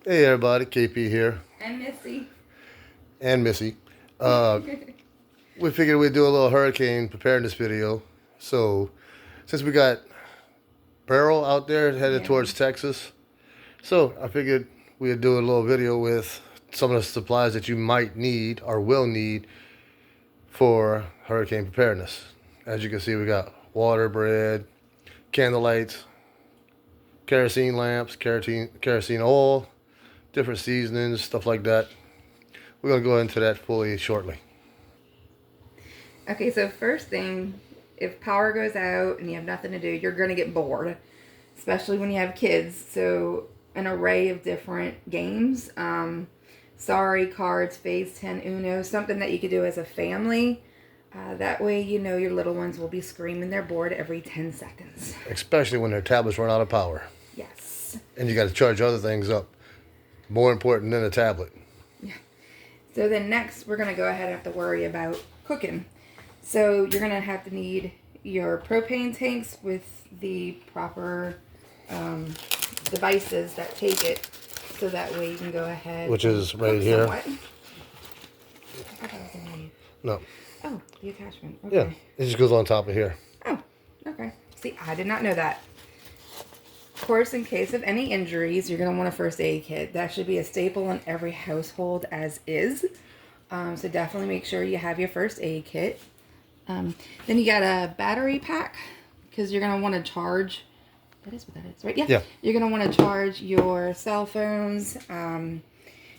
Hey everybody, KP here, And Missy. and Missy. Uh, we figured we'd do a little hurricane preparedness video. So, since we got Beryl out there headed Yeah. towards Texas, so I figured we'd do a little video with some of the supplies that you might need or will need for hurricane preparedness. As you can see, we got water, bread, candle lights, kerosene lamps, kerosene oil, different seasonings, stuff like that. We're going to go into that fully shortly. Okay, so first thing, if power goes out and you have nothing to do, you're going to get bored, especially when you have kids. So, an array of different games. Sorry, cards, phase 10, Uno, something that you could do as a family. That way, you know your little ones will be screaming their bored every 10 seconds. Especially when their tablets run out of power. Yes. And you got to charge other things up. More important than a tablet. Yeah. So then next, we're going to go ahead and have to worry about cooking. So you're going to have to need your propane tanks with the proper devices that take it. So that way you can go ahead. Which is right here. Somewhat. I thought that was in No. Oh, the attachment. Okay. Yeah. It just goes on top of here. Oh, okay. See, I did not know that. Of course, in case of any injuries, you're going to want a first aid kit. That should be a staple in every household as is. So definitely make sure you have your first aid kit. Then you got a battery pack because you're going to want to charge. That is what that is, right? Yeah. You're going to want to charge your cell phones and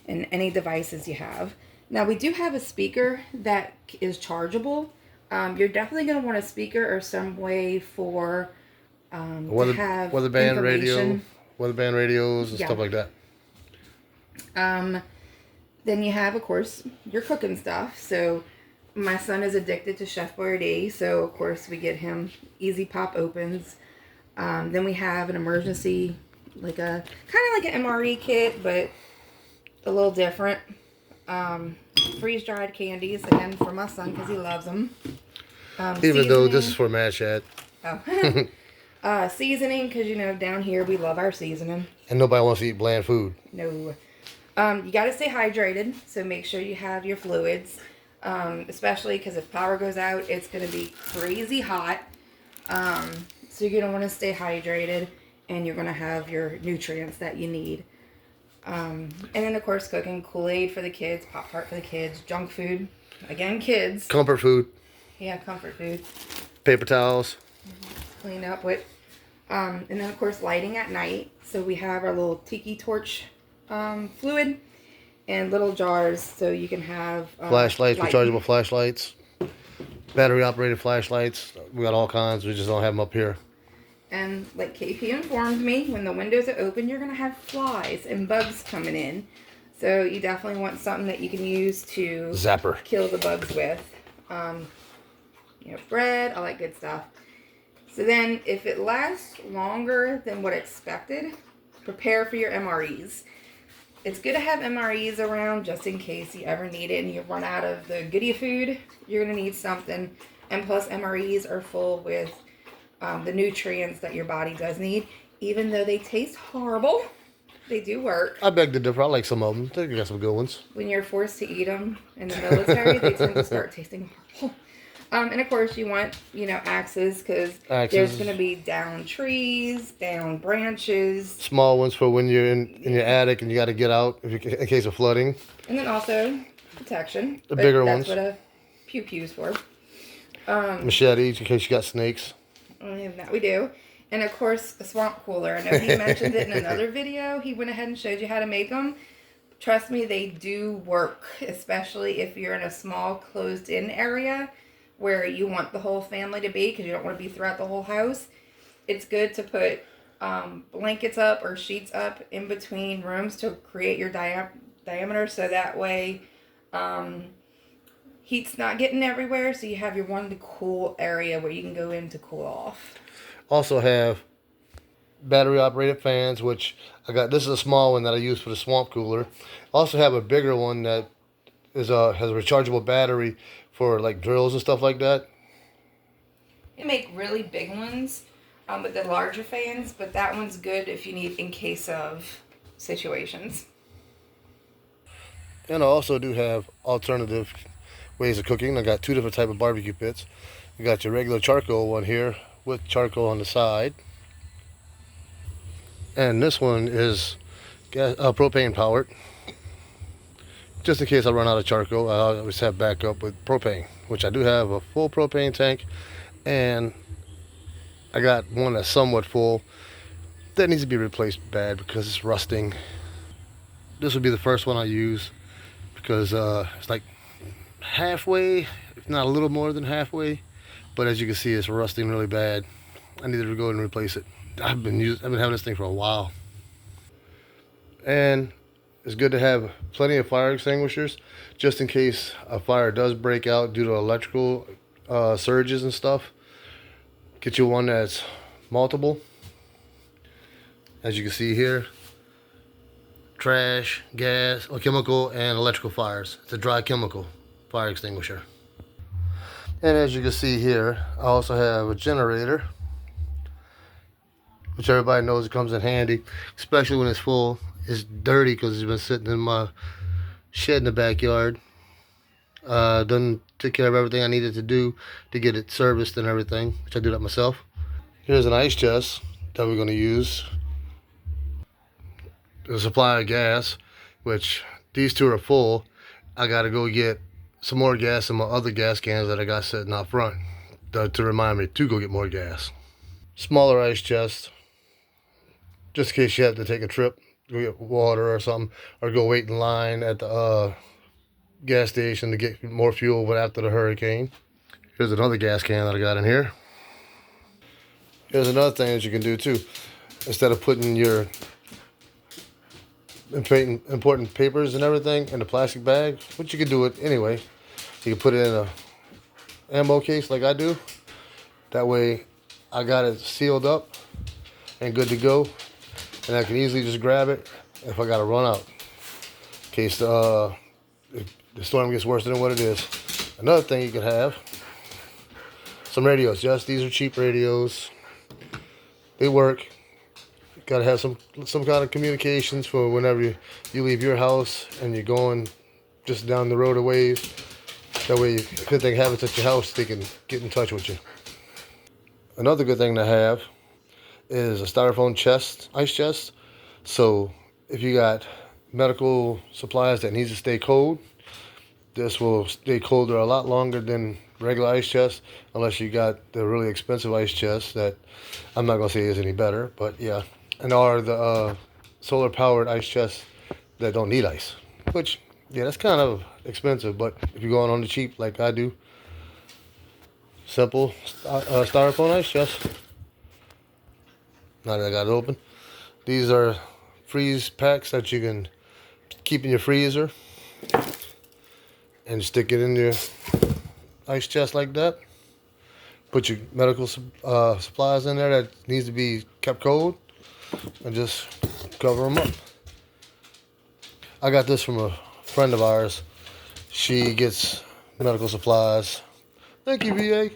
any devices you have. Now, we do have a speaker that is chargeable. You're definitely going to want a speaker or some way for to have weather band radio, weather band radios and stuff like that. Then you have, of course, your cooking stuff. So my son is addicted to Chef Boyardee, so of course we get him Easy Pop opens. Then we have an emergency, like a kind of like an MRE kit, but a little different. Freeze dried candies again for my son because he loves them. Even though this is for Mad Chat. Oh. Seasoning, because you know down here we love our seasoning. And nobody wants to eat bland food. No. You got to stay hydrated, so make sure you have your fluids. Especially because if power goes out, it's going to be crazy hot. So you're going to want to stay hydrated, and you're going to have your nutrients that you need. And then, of course, cooking Kool-Aid for the kids, Pop-Tart for the kids, junk food. Again, kids. Comfort food. Yeah, comfort food. Paper towels. Clean up with. And then, of course, lighting at night. So we have our little tiki torch fluid and little jars so you can have flashlights, rechargeable flashlights, battery operated flashlights. We got all kinds. We just don't have them up here. And like KP informed me, when the windows are open, you're going to have flies and bugs coming in. So you definitely want something that you can use to zapper kill the bugs with. Bread, all that good stuff. So then if it lasts longer than what expected, prepare for your MREs. It's good to have MREs around just in case you ever need it and you run out of the goodie food. You're going to need something. And plus MREs are full with the nutrients that your body does need. Even though they taste horrible, they do work. I beg to differ. I like some of them. They got some good ones. When you're forced to eat them in the military, they tend to start tasting horrible. And of course you want, axes because there's going to be down trees, down branches. Small ones for when you're in your attic and you got to get out in case of flooding. And then also protection. The bigger ones. That's what a pew-pew's for. Machetes in case you got snakes. And that we do. And of course a swamp cooler. I know he mentioned it in another video. He went ahead and showed you how to make them. Trust me, they do work. Especially if you're in a small closed-in area where you want the whole family to be because you don't want to be throughout the whole house. It's good to put blankets up or sheets up in between rooms to create your diameter so that way heat's not getting everywhere, so you have your one cool area where you can go in to cool off. Also have battery operated fans, which I got. This is a small one that I use for the swamp cooler. Also have a bigger one that has a rechargeable battery for like drills and stuff like that. They make really big ones with the larger fans, but that one's good if you need in case of situations. And I also do have alternative ways of cooking. I got two different type of barbecue pits. You got your regular charcoal one here with charcoal on the side, and this one is propane powered. Just in case I run out of charcoal, I always have backup with propane, which I do have a full propane tank, and I got one that's somewhat full that needs to be replaced bad because it's rusting. This would be the first one I use because it's like halfway, if not a little more than halfway. But as you can see, it's rusting really bad. I need to go and replace it. I've been having this thing for a while, and it's good to have plenty of fire extinguishers just in case a fire does break out due to electrical surges and stuff. Get you one that's multiple. As you can see here, trash, gas, or chemical, and electrical fires. It's a dry chemical fire extinguisher. And as you can see here, I also have a generator, which everybody knows it comes in handy, especially when it's full. It's dirty because it's been sitting in my shed in the backyard. Done took care of everything I needed to do to get it serviced and everything, which I do that myself. Here's an ice chest that we're going to use to supply gas, which these two are full. I got to go get some more gas in my other gas cans that I got sitting out front to remind me to go get more gas. Smaller ice chest, just in case you have to take a trip, go get water or something, or go wait in line at the gas station to get more fuel after the hurricane. Here's another gas can that I got in here. Here's another thing that you can do too. Instead of putting your important papers and everything in a plastic bag, which you can do it anyway, you can put it in a ammo case like I do. That way I got it sealed up and good to go, and I can easily just grab it if I gotta run out in case if the storm gets worse than what it is. Another thing you can have, some radios. Yes, these are cheap radios. They work. Got to have some kind of communications for whenever you leave your house and you're going just down the road a ways. That way, if anything happens at your house, they can get in touch with you. Another good thing to have is a styrofoam chest, ice chest. So if you got medical supplies that needs to stay cold, this will stay colder a lot longer than regular ice chest, unless you got the really expensive ice chest that I'm not gonna say is any better, but yeah. And are the solar powered ice chests that don't need ice, which yeah, that's kind of expensive. But if you're going on the cheap like I do, simple styrofoam ice chest. Now that I got it open, these are freeze packs that you can keep in your freezer and stick it in your ice chest like that. Put your medical supplies in there that needs to be kept cold, and just cover them up. I got this from a friend of ours. She gets medical supplies. Thank you, VA.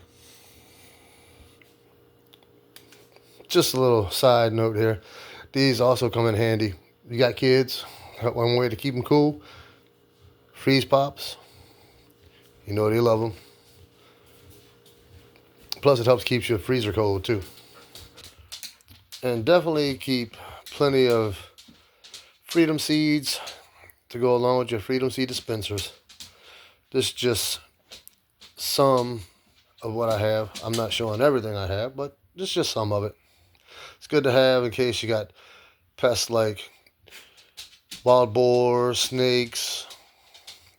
Just a little side note here. These also come in handy. You got kids, one way to keep them cool. Freeze pops. You know they love them. Plus it helps keep your freezer cold too. And definitely keep plenty of freedom seeds to go along with your freedom seed dispensers. This is just some of what I have. I'm not showing everything I have, but this is just some of it. It's good to have in case you got pests like wild boars, snakes,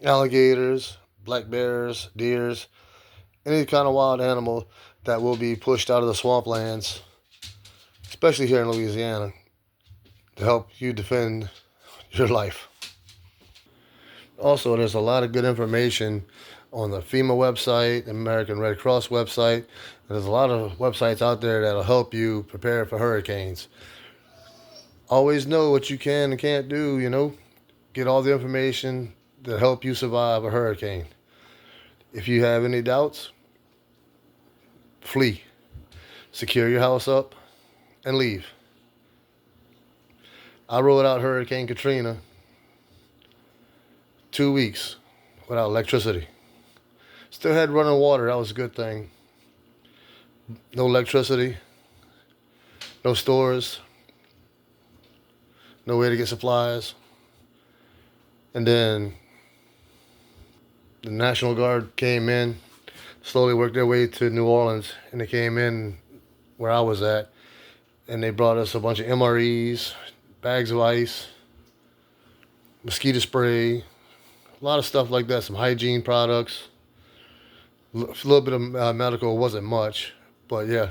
alligators, black bears, deers, any kind of wild animal that will be pushed out of the swamplands, especially here in Louisiana, to help you defend your life. Also, there's a lot of good information on the FEMA website, the American Red Cross website. There's a lot of websites out there that'll help you prepare for hurricanes. Always know what you can and can't do, you know. Get all the information to help you survive a hurricane. If you have any doubts, flee. Secure your house up and leave. I rode out Hurricane Katrina 2 weeks without electricity. Still had running water. That was a good thing. No electricity. No stores. No way to get supplies. And then the National Guard came in, slowly worked their way to New Orleans, and they came in where I was at, and they brought us a bunch of MREs, bags of ice, mosquito spray, a lot of stuff like that, some hygiene products, a little bit of medical. Wasn't much, but yeah,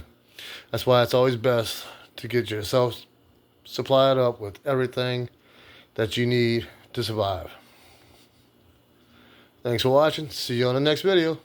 that's why it's always best to get yourself supplied up with everything that you need to survive. Thanks for watching. See you on the next video.